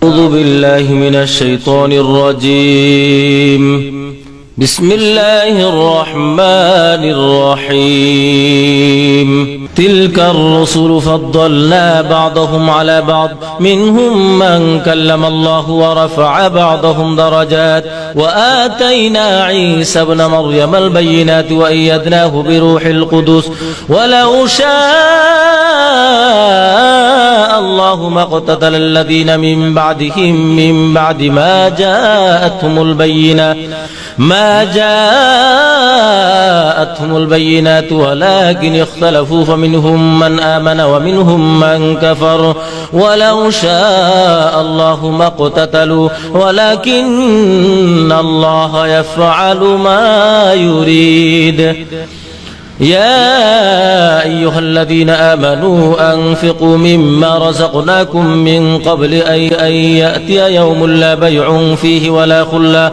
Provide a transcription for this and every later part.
أعوذ بالله من الشيطان الرجيم بسم الله الرحمن الرحيم تلك الرسل فضلنا بعضهم على بعض منهم من كلم الله ورفع بعضهم درجات وآتينا عيسى ابن مريم البينات وأيدناه بروح القدس ولو شاء الله ما اقتتل الذين من بعدهم من بعد ما جاءتهم البينات ولكن اختلفوا فمنهم من آمن ومنهم من كفر ولو شاء الله ما اقتتلوا ولكن الله يفعل ما يريد يا أيها الذين آمنوا أنفقوا مما رزقناكم من قبل أن يأتي يوم لا بيع فيه ولا خلة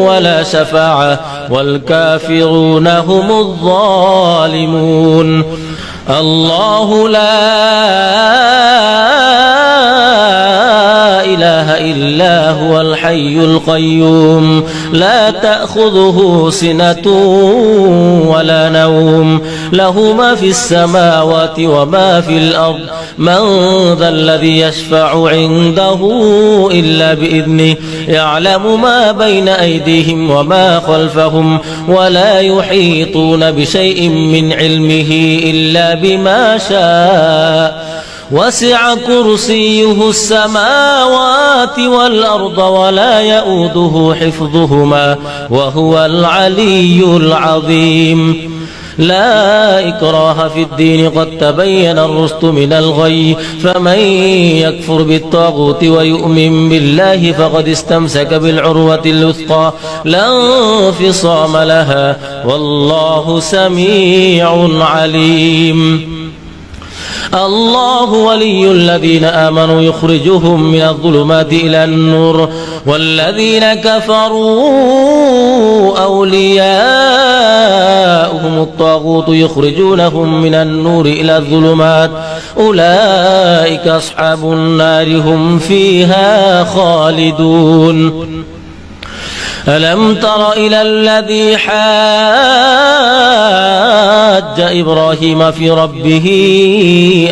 ولا شفاعة والكافرون هم الظالمون الله لا إله إلا هو الحي القيوم لا تأخذه سنة ولا نوم له ما في السماوات وما في الأرض من ذا الذي يشفع عنده إلا بإذنه يعلم ما بين أيديهم وما خلفهم ولا يحيطون بشيء من علمه إلا بما شاء وسع كرسيه السماوات والأرض ولا يؤوده حفظهما وهو العلي العظيم لا إكراه في الدين قد تبين الرشد من الغي فمن يكفر بالطاغوت ويؤمن بالله فقد استمسك بالعروة الوثقى لا انفصام لها والله سميع عليم الله ولي الذين آمنوا يخرجهم من الظلمات إلى النور والذين كفروا أولياؤهم الطاغوت يخرجونهم من النور إلى الظلمات أولئك أصحاب النار هم فيها خالدون ألم تر إلى الذي حاج إبراهيم في ربه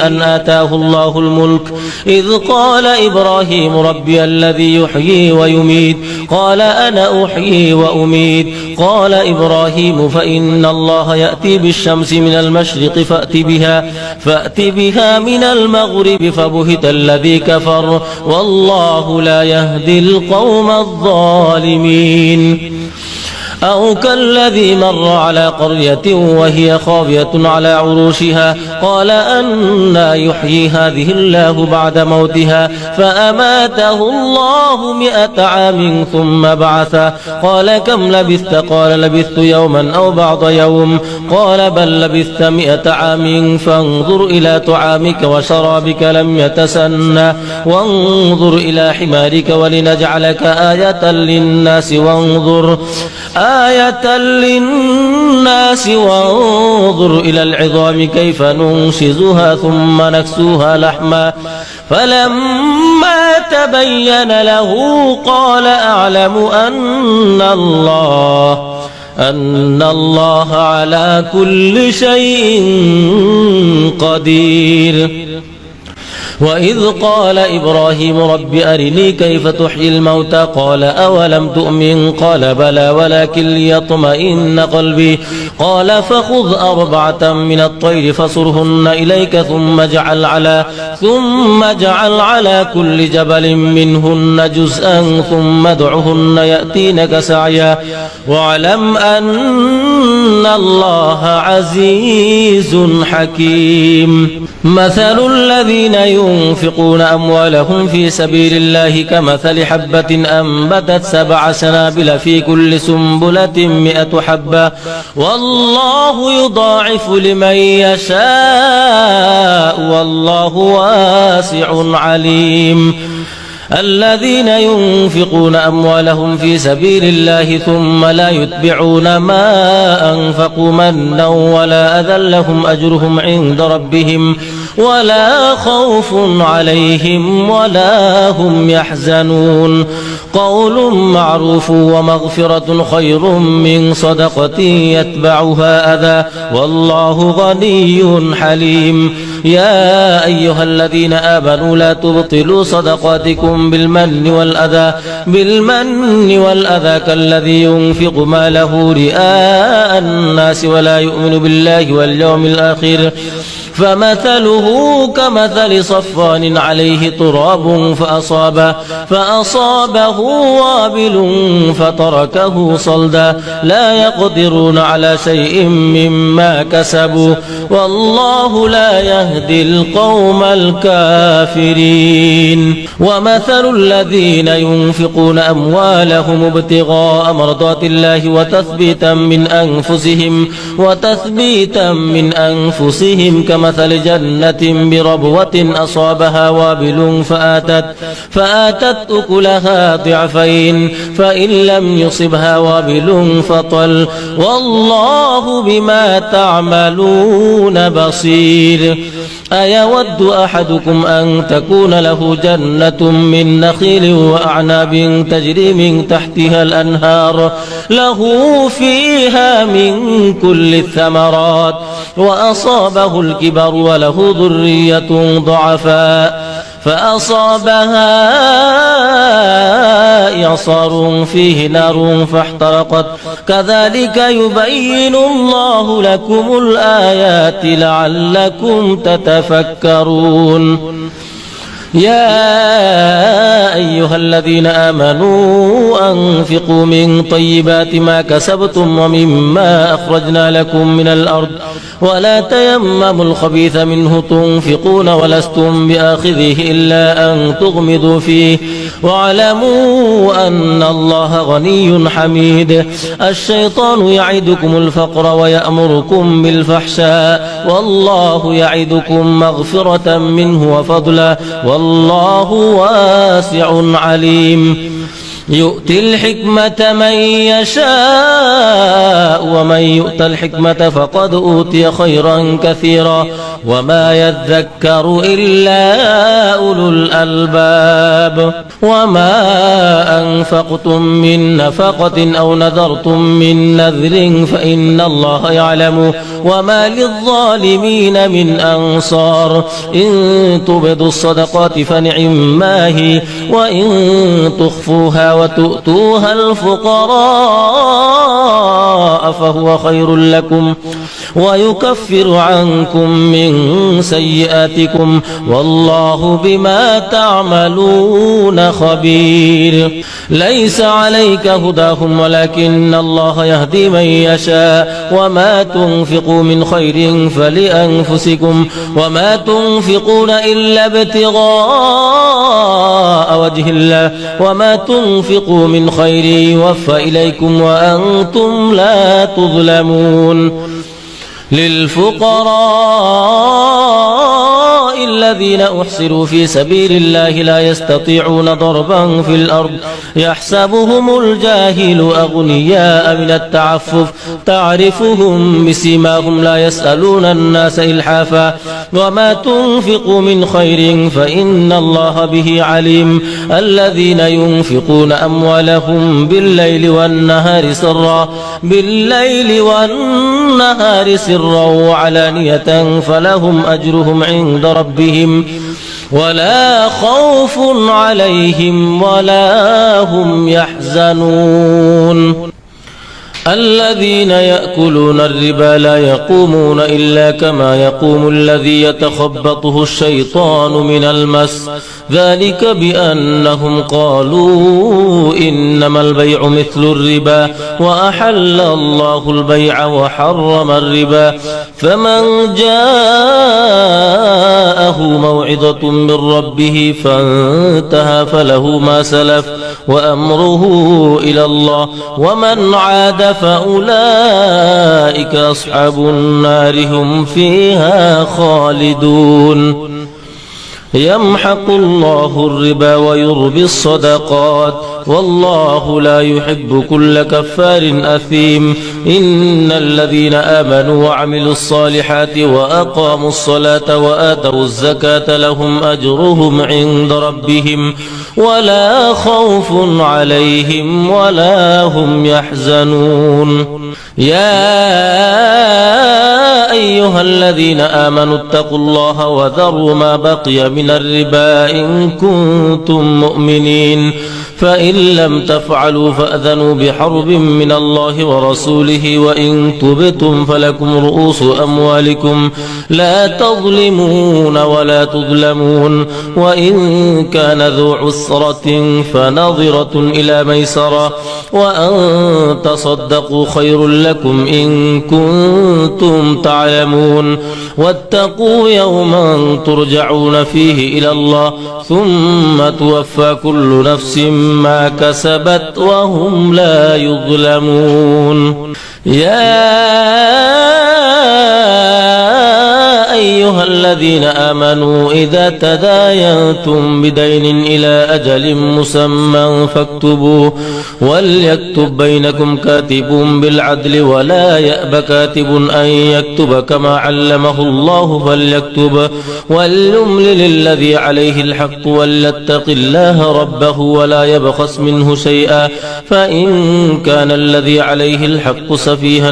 أن آتاه الله الملك إذ قال إبراهيم ربي الذي يحيي ويميت قال أنا أحيي وأميت قال إبراهيم فإن الله يأتي بالشمس من المشرق فأت بها من المغرب فبهت الذي كفر والله لا يهدي القوم الظالمين أو كالذي مر على قرية وهي خاوية على عروشها قال أنى يحيي هذه الله بعد موتها فأماته الله 100 عام ثم بعثه قال كم لبثت قال لبثت يوما أو بعض يوم قال بل لبثت 100 عام فانظر إلى طعامك وشرابك لم يتسنى وانظر إلى حمارك ولنجعلك آية للناس وانظر إلى العظام كيف ننشزها ثم نكسوها لحما فلما تبين له قال أعلم أن الله على كل شيء قدير وإذ قال إبراهيم رب أرني كيف تحيي الموتى قال أولم تؤمن قال بلى ولكن ليطمئن قلبي قال فخذ 4 من الطير فصرهن إليك ثم اجعل على كل جبل منهن جزءا ثم ادعهن يأتينك سعيا واعلم أن الله عزيز حكيم مثل الذين ينفقون أموالهم في سبيل الله كمثل حبة أنبتت 7 سنابل في كل سنبلة 100 حبة والله يضاعف لمن يشاء والله واسع عليم الذين ينفقون أموالهم في سبيل الله ثم لا يتبعون ما أنفقوا منا ولا أذى لهم أجرهم عند ربهم ولا خوف عليهم ولا هم يحزنون قول معروف ومغفرة خير من صدقة يتبعها أذى والله غني حليم يا أيها الذين آمنوا لا تبطلوا صدقاتكم بالمن والأذى كالذي ينفق ماله رئاء الناس ولا يؤمن بالله واليوم الآخر فمثله كمثل صفوان عليه تراب فأصابه وابل فتركه صلدا لا يقدرون على شيء مما كسبوا والله لا يهدي القوم الكافرين ومثل الذين ينفقون أموالهم ابتغاء مرضات الله وتثبيتا من أنفسهم كمثل جنة بربوة أصابها وابل فآتت أكلها ضعفين فإن لم يصبها وابل فطل والله بما تعملون بصير أيود أحدكم أن تكون له جنة من نخيل وأعناب تجري من تحتها الأنهار له فيها من كل الثمرات وأصابه الكبر وله ذرية ضعفاء فأصابها إعصار فيه نار فاحترقت كذلك يبين الله لكم الآيات لعلكم تتفكرون يا أيها الذين آمنوا أنفقوا من طيبات ما كسبتم ومما أخرجنا لكم من الأرض ولا تيمموا الخبيث منه تنفقون ولستم بآخذه إلا أن تغمضوا فيه واعلموا أن الله غني حميد الشيطان يعدكم الفقر ويأمركم بالفحشاء والله يعدكم مغفرة منه وفضلا والله واسع عليم يؤتي الحكمة من يشاء ومن يؤت الحكمة فقد أوتي خيرا كثيرا وما يذكر إلا أولو الألباب وما أنفقتم من نفقة أو نذرتم من نذر فإن الله يعلم وما للظالمين من أنصار إن تبدوا الصدقات فنعما هي وإن تخفوها وتؤتوها الفقراء فهو خير لكم ويكفر عنكم من سيئاتكم والله بما تعملون خبير ليس عليك هداهم ولكن الله يهدي من يشاء وما تنفقوا من خير فلأنفسكم وما تنفقون إلا ابتغاء وجه الله وما تنفقوا من خير يوفى إليكم وأنتم لا تظلمون للفقراء الذين أحصروا في سبيل الله لا يستطيعون ضربا في الأرض يحسبهم الجاهل أغنياء من التعفف تعرفهم بسيماهم لا يسألون الناس إلحافا وما تنفقوا من خير فإن الله به عليم الذين ينفقون أموالهم بالليل والنهار سرا وعلانية فلهم أجرهم عند ربهم ولا خوف عليهم ولا هم يحزنون الذين يأكلون الربا لا يقومون إلا كما يقوم الذي يتخبطه الشيطان من المس ذلك بأنهم قالوا إنما البيع مثل الربا وأحل الله البيع وحرم الربا فمن جاءه موعظة من ربه فانتهى فله ما سلف وأمره إلى الله ومن عاد فأولئك أصحاب النار هم فيها خالدون يمحق الله الربا ويربي الصدقات والله لا يحب كل كفار أثيم إن الذين آمنوا وعملوا الصالحات وأقاموا الصلاة وآتوا الزكاة لهم أجرهم عند ربهم ولا خوف عليهم ولا هم يحزنون يا أيها الذين آمنوا اتقوا الله وذروا ما بقي من الربا إن كنتم مؤمنين فإن لم تفعلوا فأذنوا بحرب من الله ورسوله وإن تبتم فلكم رؤوس أموالكم لا تظلمون ولا تظلمون وإن كان ذو عسرة فنظرة إلى ميسرة وأن تصدقوا خير لكم إن كنتم تعلمون واتقوا يوما ترجعون فيه إلى الله ثم توفى كل نفس ما كسبت وهم لا يظلمون يا أيها الذين آمنوا إذا تداينتم بدين إلى أجل مسمى فاكتبوه وليكتب بينكم كاتب بالعدل ولا يأب كاتب أن يكتب كما علمه الله فليكتب وليملل الذي عليه الحق وليتق الله ربه ولا يبخس منه شيئا فإن كان الذي عليه الحق سفيها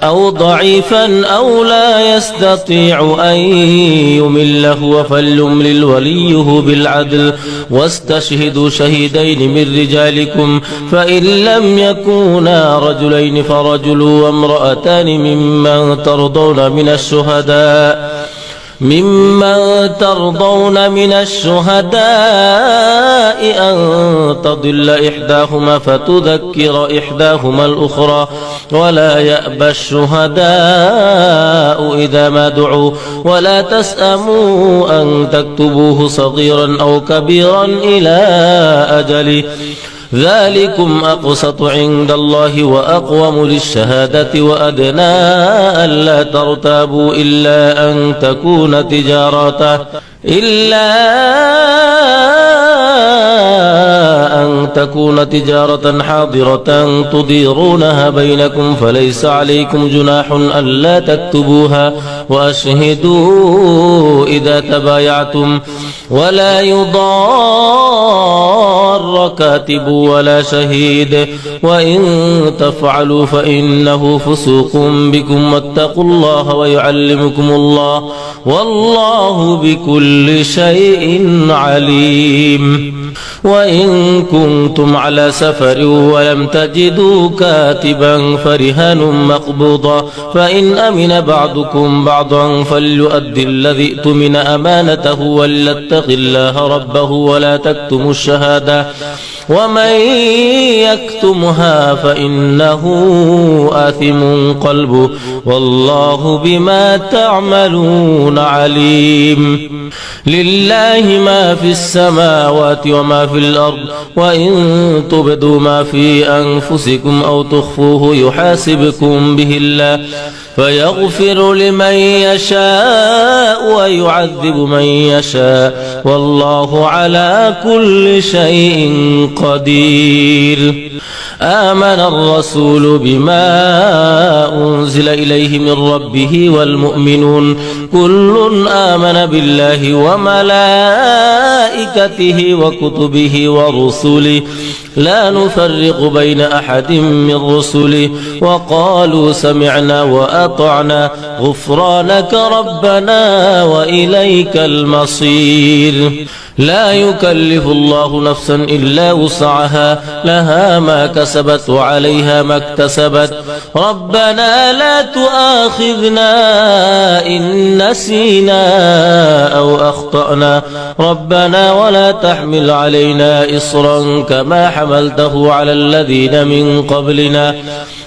أو ضعيفا أو لا يستطيع أن يمل هو فليملل وليه بالعدل واستشهدوا شهيدين من رجالكم فإن لم يكونا رجلين فرجل وامرأتان ممن ترضون من الشهداء أن تضل إحداهما فتذكر إحداهما الأخرى ولا يأبى الشهداء إذا ما دعوا ولا تسأموا أن تكتبوه صغيرا أو كبيرا إلى أجله ذلكم أقسط عند الله وأقوم للشهادة وأدنى ألا ترتابوا إلا أن تكون تجارة حاضرة تديرونها بينكم فليس عليكم جناح ألا تكتبوها وأشهدوا إذا تبايعتم ولا يضار كاتب ولا شهيد وإن تفعلوا فإنه فسوق بكم واتقوا الله ويعلمكم الله والله بكل شيء عليم وإن كنتم على سفر ولم تجدوا كاتبا فرهان مقبوضا فإن أمن بعضكم بعضا فليؤدي الذي اؤتمن أمانته وليتق الله ربه ولا تكتموا الشهادة ومن يكتمها فإنه آثم قلبه والله بما تعملون عليم لله ما في السماوات وما في الأرض وإن تبدوا ما في أنفسكم أو تخفوه يحاسبكم به الله فيغفر لمن يشاء ويعذب من يشاء والله على كل شيء قدير آمن الرسول بما أنزل إليه من ربه والمؤمنون كل آمن بالله وملائكته وكتبه ورسله لا نفرق بين أحد من رسله وقالوا سمعنا وأطعنا غفرانك ربنا وإليك المصير لا يكلف الله نفسا إلا وسعها لها ما كسبت وعليها ما اكتسبت ربنا لا تؤاخذنا إن نسينا أو أخطأنا ربنا ولا تحمل علينا إصرا كما حملته على الذين من قبلنا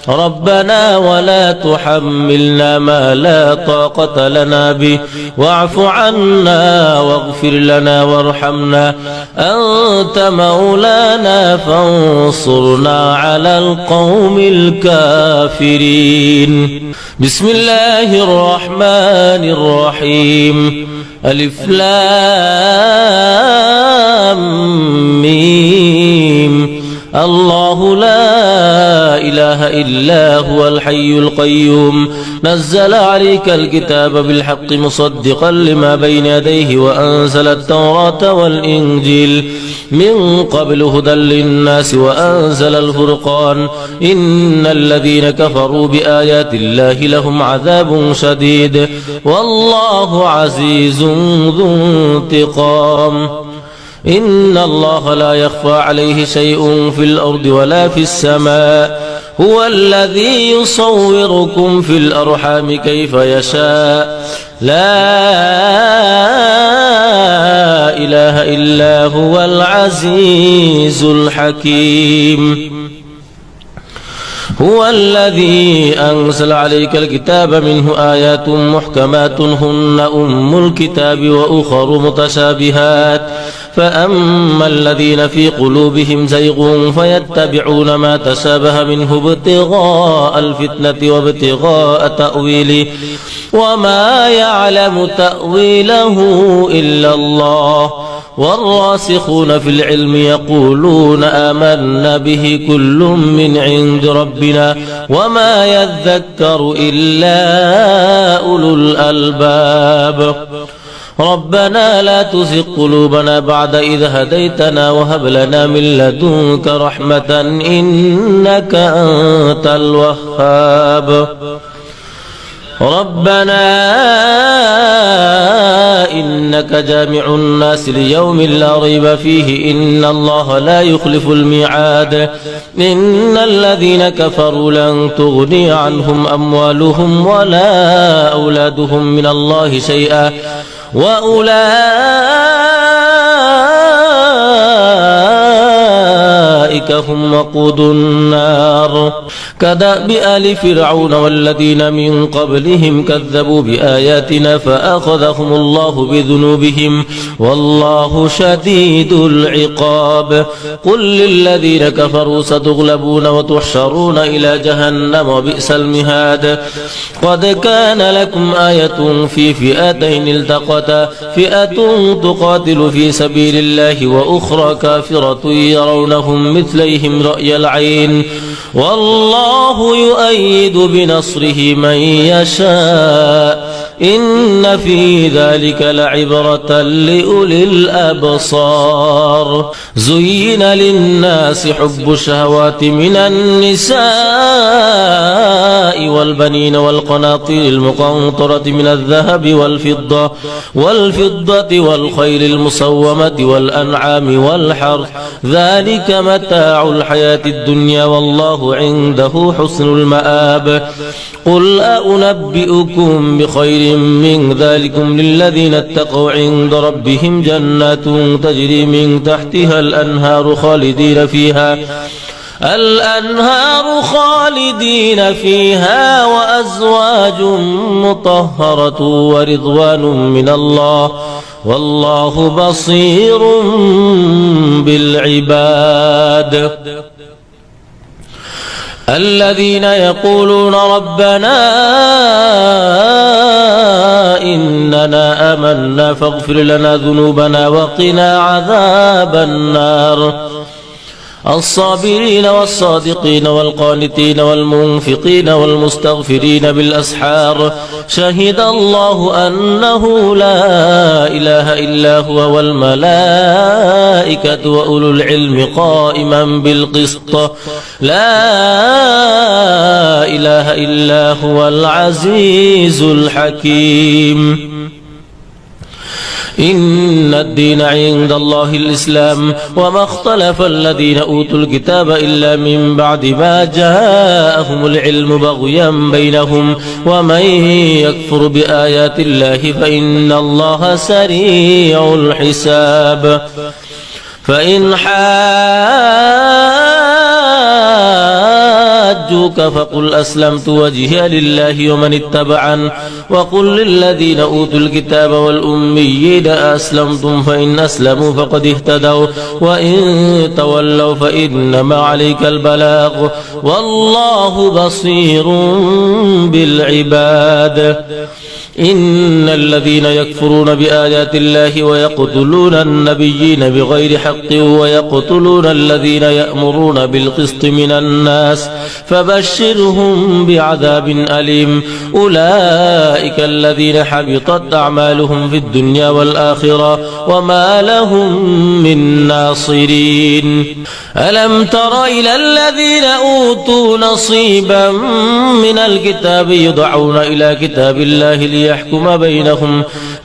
ربنا ولا تحملنا ما لا طاقة لنا به واعف عنا واغفر لنا وارحمنا أنت مولانا فانصرنا على القوم الكافرين بسم الله الرحمن الرحيم ألف لام ميم الله لا إله إلا هو الحي القيوم نزل عليك الكتاب بالحق مصدقا لما بين يديه وأنزل التوراة والإنجيل من قبل هدى للناس وأنزل الفرقان إن الذين كفروا بآيات الله لهم عذاب شديد والله عزيز ذو انتقام إن الله لا يخفى عليه شيء في الأرض ولا في السماء هو الذي يصوركم في الأرحام كيف يشاء لا إله إلا هو العزيز الحكيم هو الذي أنزل عليك الكتاب منه آيات محكمات هن أم الكتاب وأخر متشابهات فأما الذين في قلوبهم زيغ فيتبعون ما تشابه منه ابتغاء الفتنة وابتغاء تأويله وما يعلم تأويله إلا الله والراسخون في العلم يقولون آمنا به كل من عند ربنا وما يذكر إلا أولو الألباب ربنا لا تزغ قلوبنا بعد إذ هديتنا وهب لنا من لدنك رحمة إنك أنت الوهاب ربنا إنك جامع الناس ليوم لا ريب فيه إن الله لا يخلف الميعاد إن الذين كفروا لن تغني عنهم أموالهم ولا أولادهم من الله شيئا وأولئك هم وقود النار كدأب آل فرعون والذين من قبلهم كذبوا بآياتنا فأخذهم الله بذنوبهم والله شديد العقاب قل للذين كفروا ستغلبون وتحشرون إلى جهنم وبئس المهاد قد كان لكم آية في فئتين التقتا فئة تقاتل في سبيل الله وأخرى كافرة يرونهم مثليهم رأي العين والله يؤيد بنصره من يشاء إن في ذلك لعبرة لأولي الأبصار زين للناس حب الشهوات من النساء والبنين والقناطير المقنطرة من الذهب والفضة والخيل المصومة والأنعام والحرث ذلك متاع الحياة الدنيا والله عنده حسن المآب قل أنبئكم بخير من ذلكم للذين اتقوا عند ربهم جنات تجري من تحتها الأنهار خالدين فيها وأزواج مطهرة ورضوان من الله والله بصير بالعباد الذين يقولون ربنا إننا آمنا فاغفر لنا ذنوبنا وقنا عذاب النار الصابرين والصادقين والقانتين والمنفقين والمستغفرين بالأسحار شهد الله أنه لا إله إلا هو والملائكة وأولو العلم قائما بالقسط لا إله إلا هو العزيز الحكيم إن الدين عند الله الإسلام وما اختلف الذين أوتوا الكتاب إلا من بعد ما جاءهم العلم بغيا بينهم ومن يكفر بآيات الله فإن الله سريع الحساب فإن حاجوك فقل أسلمت وجهي لله ومن اتبعن وقل للذين أوتوا الكتاب والأميين أسلمتم فإن أسلموا فقد اهتدوا وإن تولوا فإنما عليك البلاغ والله بصير بالعباد إن الذين يكفرون بآيات الله ويقتلون النبيين بغير حق ويقتلون الذين يأمرون بالقسط من الناس فبشرهم بعذاب أليم أولئك الذين حبطت أعمالهم في الدنيا والآخرة وما لهم من ناصرين ألم تر إلى الذين أوتوا نصيبا من الكتاب يدعون إلى كتاب الله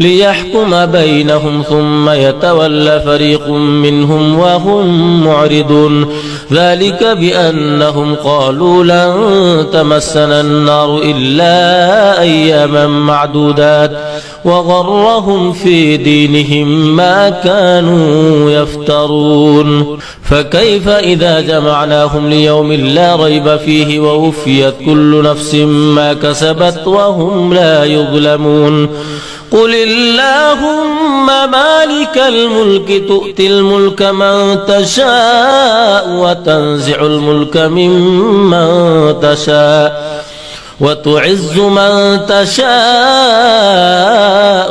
ليحكم بينهم ثم يتولى فريق منهم وهم معرضون ذلك بأنهم قالوا لن تمسنا النار إلا أياما معدودات وغرهم في دينهم ما كانوا يفترون فكيف إذا جمعناهم ليوم لا ريب فيه ووفيت كل نفس ما كسبت وهم لا يظلمون قل اللهم مالك الملك تؤتي الملك من تشاء وتنزع الملك ممن تشاء وتعز من تشاء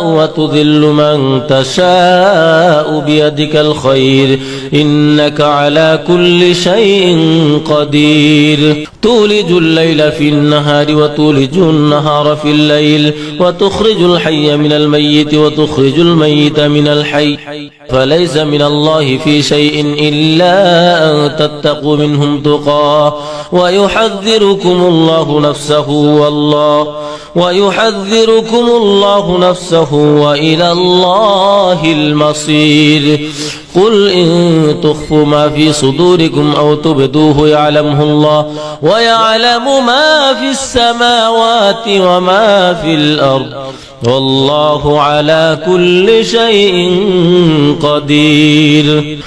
وتذل من تشاء بيدك الخير إنك على كل شيء قدير تولج الليل في النهار وتولج النهار في الليل وتخرج الحي من الميت وتخرج الميت من الحي فليس من الله في شيء إلا أن تتقوا منهم تقاه ويحذركم الله نفسه وإلى الله المصير قل إن تخفوا ما في صدوركم أو تبدوه يعلمه الله ويعلم ما في السماوات وما في الأرض والله على كل شيء قدير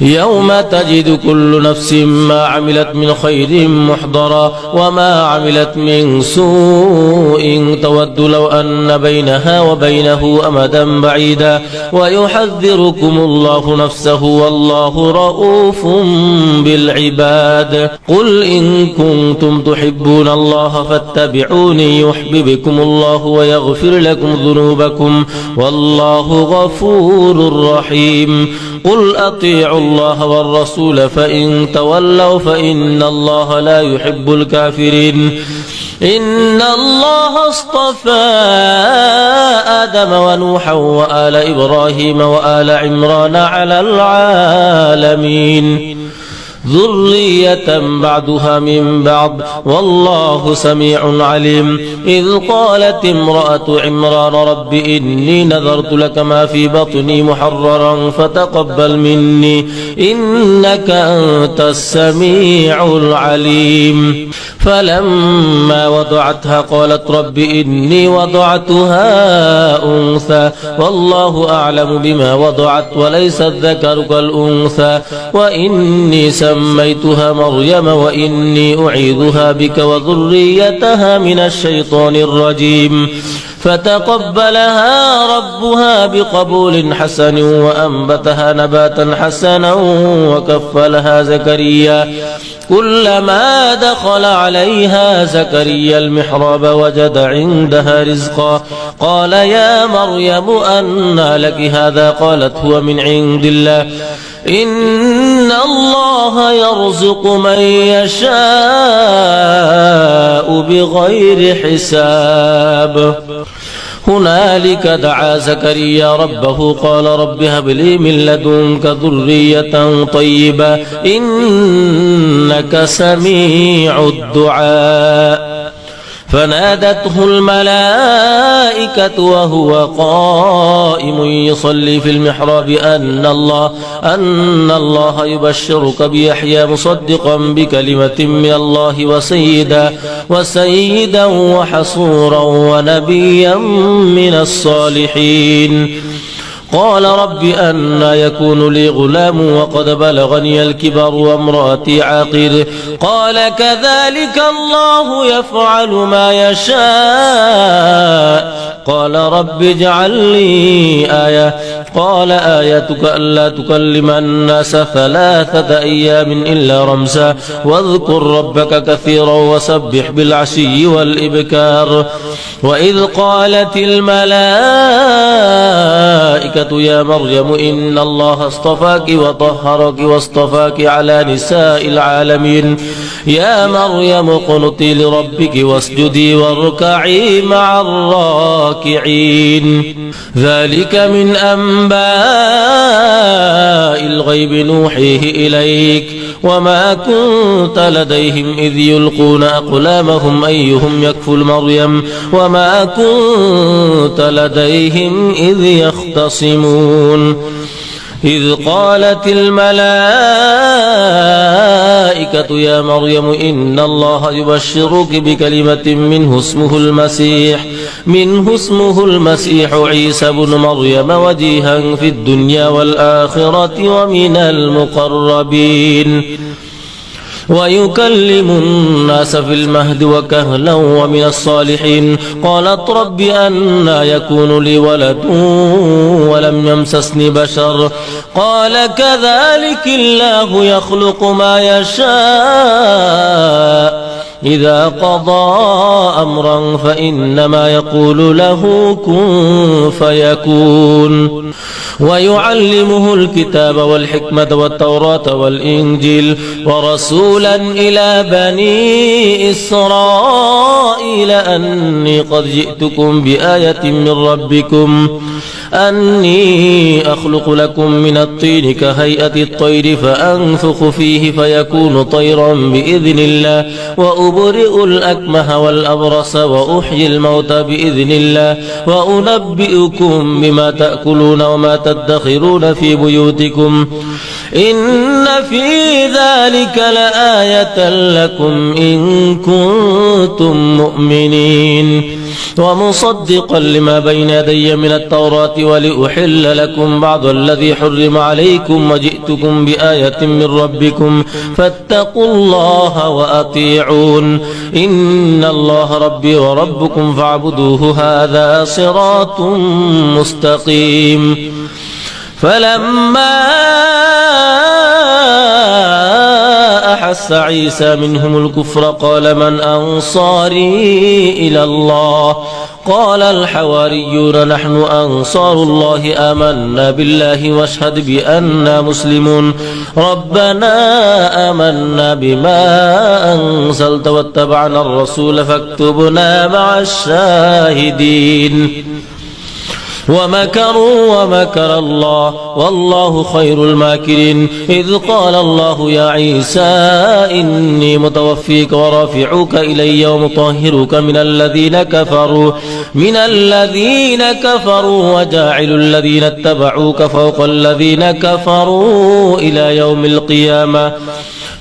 يوم تجد كل نفس ما عملت من خير محضرا وما عملت من سوء تود لو أن بينها وبينه أمدا بعيدا ويحذركم الله نفسه والله رؤوف بالعباد قل إن كنتم تحبون الله فاتبعوني يحببكم الله ويغفر لكم ذنوبكم والله غفور رحيم قل أطيعوا الله والرسول فإن تولوا فإن الله لا يحب الكافرين إن الله اصطفى آدم ونوحا وآل إبراهيم وآل عمران على العالمين ذرية بعدها من بعض والله سميع عليم إذ قالت امرأة عمران رب إني نذرت لك ما في بطني محررا فتقبل مني إنك أنت السميع العليم فلما وضعتها قالت رب إني وضعتها أنثى والله أعلم بما وضعت وليس الذكر كالأنثى وإني سميتها مريم وإني أعيذها بك وذريتها من الشيطان الرجيم فتقبلها ربها بقبول حسن وأنبتها نباتا حسنا وكفلها زكريا كلما دخل عليها زكريا المحراب وجد عندها رزقا قال يا مريم أنى لك هذا قالت هو من عند الله إن الله يرزق من يشاء بغير حساب هنالك دعا زكريا ربه قال رب هب لي من لدنك ذرية طيبة إنك سميع الدعاء فنادته الملائكة وهو قائم يصلي في المحراب أن الله يبشرك بيحيى مصدقا بكلمة من الله وسيدا وحصورا ونبيا من الصالحين قال رب أنى يكون لي غلام وقد بلغني الكبر وامرأتي عاقر قال كذلك الله يفعل ما يشاء قال رب اجعل لي آية قال آيتك ألا تكلم الناس 3 أيام إلا رمزا واذكر ربك كثيرا وسبح بالعشي والإبكار وإذ قالت الملائكة يا مريم إن الله اصطفاك وطهرك واصطفاك على نساء العالمين يا مريم اقنتي لربك واسجدي واركعي مع الراكعين ذلك من أنباء الغيب نوحيه إليك وما كنت لديهم إذ يلقون أقلامهم أيهم يكفل مريم وما كنت لديهم إذ يختصمون إذ قالت الملائكة يا مريم إن الله يبشرك بكلمة منه اسمه المسيح عيسى بن مريم وجيها في الدنيا والآخرة ومن المقربين ويكلم الناس في المهد وكهلا ومن الصالحين قالت رب أنى يكون لي ولد ولم يمسسني بشر قال كذلك الله يخلق ما يشاء إذا قضى أمرا فإنما يقول له كن فيكون ويعلمه الكتاب والحكمة والتوراة والإنجيل ورسولا إلى بني إسرائيل أني قد جئتكم بآية من ربكم أني أخلق لكم من الطين كهيئة الطير فأنفخ فيه فيكون طيرا بإذن الله وأبرئ الأكمه والأبرص وأحيي الموتى بإذن الله وأنبئكم بما تأكلون وما تدخرون في بيوتكم إن في ذلك لآية لكم إن كنتم مؤمنين ومصدقا لما بين يدي من التوراة ولأحل لكم بعض الذي حرم عليكم وجئتكم بآية من ربكم فاتقوا الله وأطيعون إن الله ربي وربكم فاعبدوه هذا صراط مستقيم فلما أحس عيسى منهم الكفر قال من أنصاري إلى الله قال الحواريون نحن أنصار الله آمنا بالله واشهد بأننا مسلمون ربنا آمنا بما أنزلت واتبعنا الرسول فاكتبنا مع الشاهدين ومكروا ومكر الله والله خير الماكرين إذ قال الله يا عيسى إني متوفيك ورافعك إلي ومطهرك من الذين كفروا وجاعل الذين اتبعوك فوق الذين كفروا إلى يوم القيامة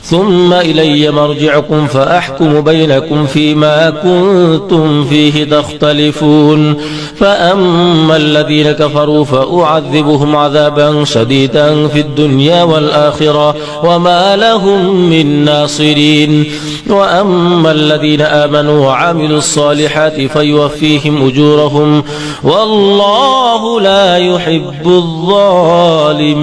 ثم إلي مرجعكم فأحكم بينكم فيما كنتم فيه تختلفون فأما الذين كفروا فأعذبهم عذابا شديدا في الدنيا والآخرة وما لهم من ناصرين وأما الذين آمنوا وعملوا الصالحات فيوفيهم أجورهم والله لا يحب الظالمين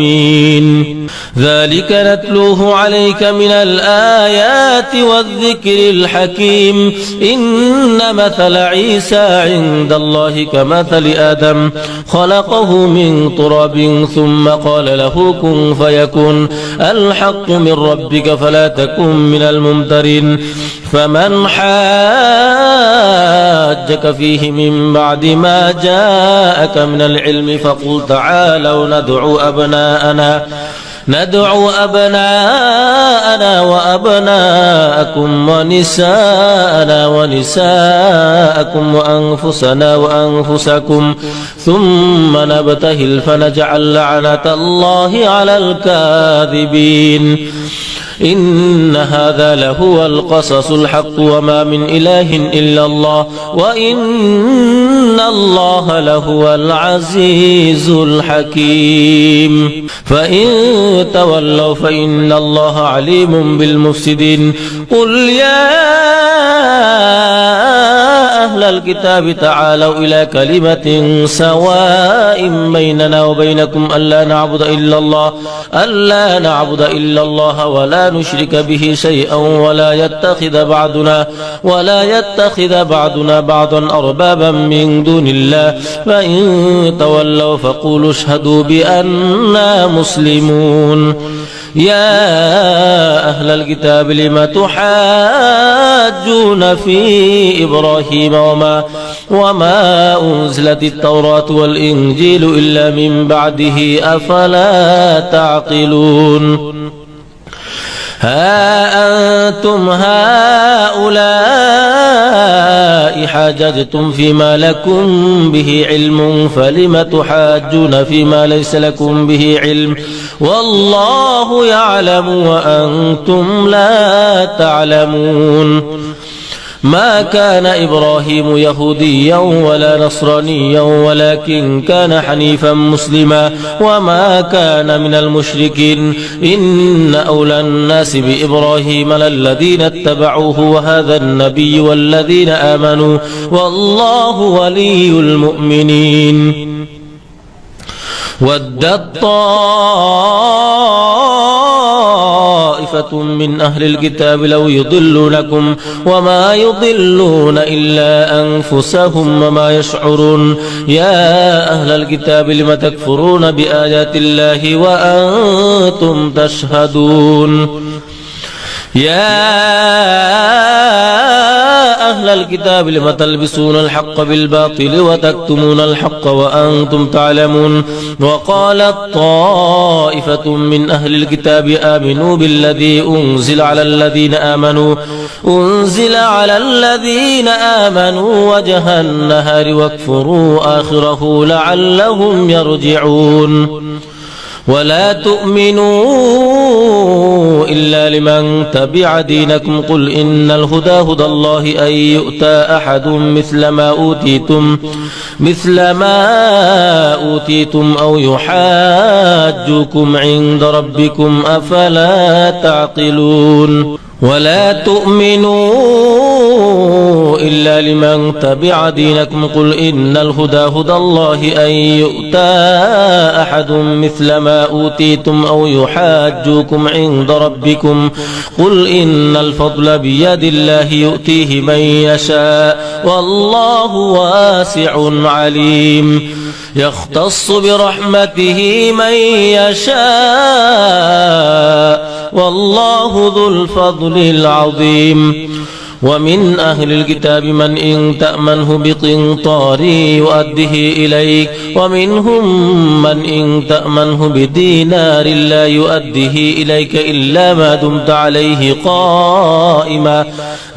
ذلك نتلوه عليك من الآيات والذكر الحكيم إن مثل عيسى عند الله كمثل آدم خلقه من تراب ثم قال له كن فيكون الحق من ربك فلا تكن من الممترين فمن حاجك فيه من بعد ما جاءك من العلم فقل تعالوا ندعو أبناءنا وأبناءكم ونساءنا ونساءكم وأنفسنا وأنفسكم ثم نبتهل فنجعل لعنة الله على الكاذبين إن هذا لهو القصص الحق وما من إله إلا الله وإن الله لهو العزيز الحكيم فإن تولوا فإن الله عليم بالمفسدين قل يا أهل الكتاب تعالوا إلى كلمة سواء بيننا وبينكم ألا نعبد إلا الله ولا نشرك به شيئا ولا يتخذ بعضنا بعضا أربابا من دون الله فإن تولوا فقولوا اشهدوا بأننا مسلمون يا أهل الكتاب لم تحاجون في إبراهيم وما أنزلت التوراة والإنجيل إلا من بعده أفلا تعقلون ها أنتم هؤلاء حاججتم فيما لكم به علم فلم تحاجون فيما ليس لكم به علم والله يعلم وأنتم لا تعلمون ما كان إبراهيم يهوديا ولا نصرانيا ولكن كان حنيفا مسلما وما كان من المشركين إن أولى الناس بإبراهيم للذين اتبعوه وهذا النبي والذين آمنوا والله ولي المؤمنين ودت طائفة من أهل الكتاب لو يضلونكم وما يضلون إلا أنفسهم وما يشعرون يا أهل الكتاب لم تكفرون بآيات الله وأنتم تشهدون يا أهل الكتاب لم تلبسون الحق بالباطل وتكتمون الحق وأنتم تعلمون وقالت طائفة من أهل الكتاب آمنوا بالذي أنزل على الذين آمنوا وجه النهار واكفروا آخره لعلهم يرجعون ولا تؤمنوا إلا لمن تبع دينكم قل إن الهدى هدى الله أن يؤتى أحد مثل ما أوتيتم أو يحاجوكم عند ربكم أفلا تعقلون ولا تؤمنوا إلا لمن تبع دينكم قل إن الهدى هدى الله أن يؤتى أحد مثل ما أوتيتم أو يحاجوكم عند ربكم قل إن الفضل بيد الله يؤتيه من يشاء والله واسع عليم يختص برحمته من يشاء والله ذو الفضل العظيم ومن أهل الكتاب من إن تأمنه بقنطار يؤده إليك ومنهم من إن تأمنه بدينار لا يؤده إليك إلا ما دمت عليه قائما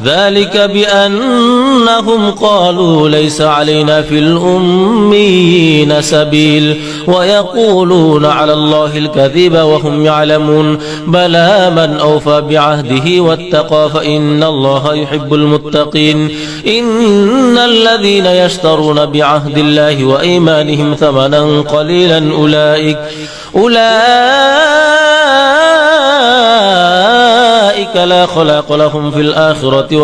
ذلك بأنهم قالوا ليس علينا في الأميين سبيل ويقولون على الله الكذب وهم يعلمون بلى من أوفى بعهده واتقى فإن الله يحب المتقين إن الذين يشترون بعهد الله وإيمانهم ثمنا قليلا أولئك لا خلاق لهم في الآخرة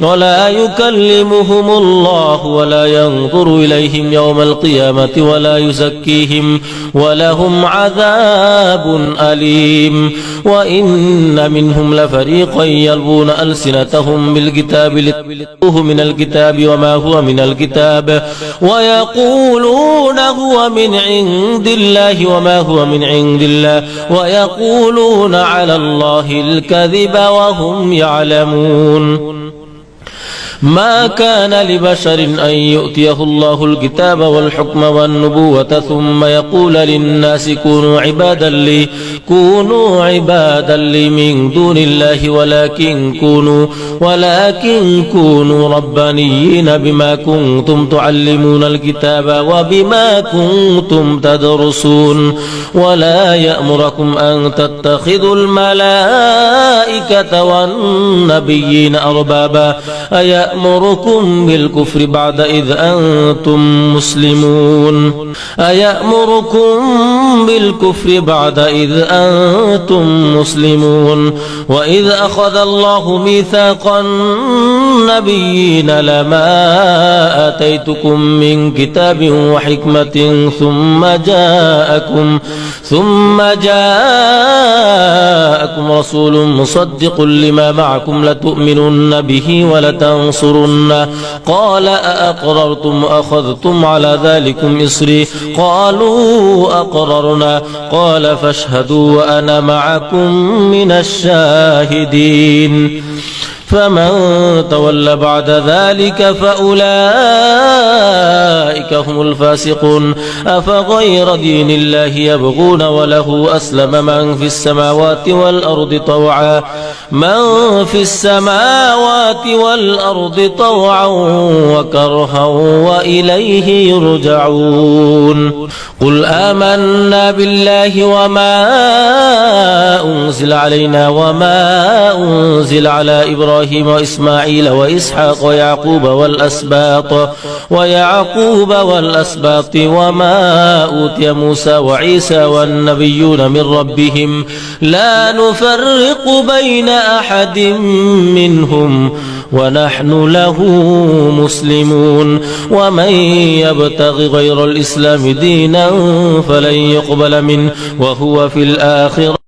ولا يكلمهم الله ولا ينظر إليهم يوم القيامة ولا يزكيهم ولهم عذاب أليم وإن منهم لفريقا يلوون ألسنتهم بالكتاب لتحسبوه من الكتاب وما هو من الكتاب ويقولون هو من عند الله وما هو من عند الله ويقولون على الله الكذب وهم يعلمون ما كان لبشر أن يؤتيه الله الكتاب والحكم والنبوة ثم يقول للناس كونوا عبادا لي من دون الله ولكن كونوا ربانيين بما كنتم تعلمون الكتاب وبما كنتم تدرسون ولا يأمركم أن تتخذوا الملائكة والنبيين أربابا أيأمركم بالكفر بعد إذ أنتم مسلمون وإذ أخذ الله ميثاق النبيين لما آتيتكم من كتاب وحكمة ثم جاءكم رسول مصدق لما معكم لتؤمنن به ولتنصرنه قال أأقررتم أخذتم على ذلكم إصري قالوا أقررنا قال فاشهدوا وأنا معكم من الشاهدين فمن تولى بعد ذلك فأولئك هم الفاسقون أفغير دين الله يبغون وله أسلم من في السماوات والأرض طوعا وكرها وإليه يرجعون قل آمنا بالله وما أنزل علينا وما أنزل على إبراهيم وإسماعيل وإسحاق ويعقوب والأسباط وما أوتي موسى وعيسى والنبيون من ربهم لا نفرق بين أحد منهم ونحن له مسلمون ومن يبتغ غير الإسلام دينا فلن يقبل منه وهو في الآخرة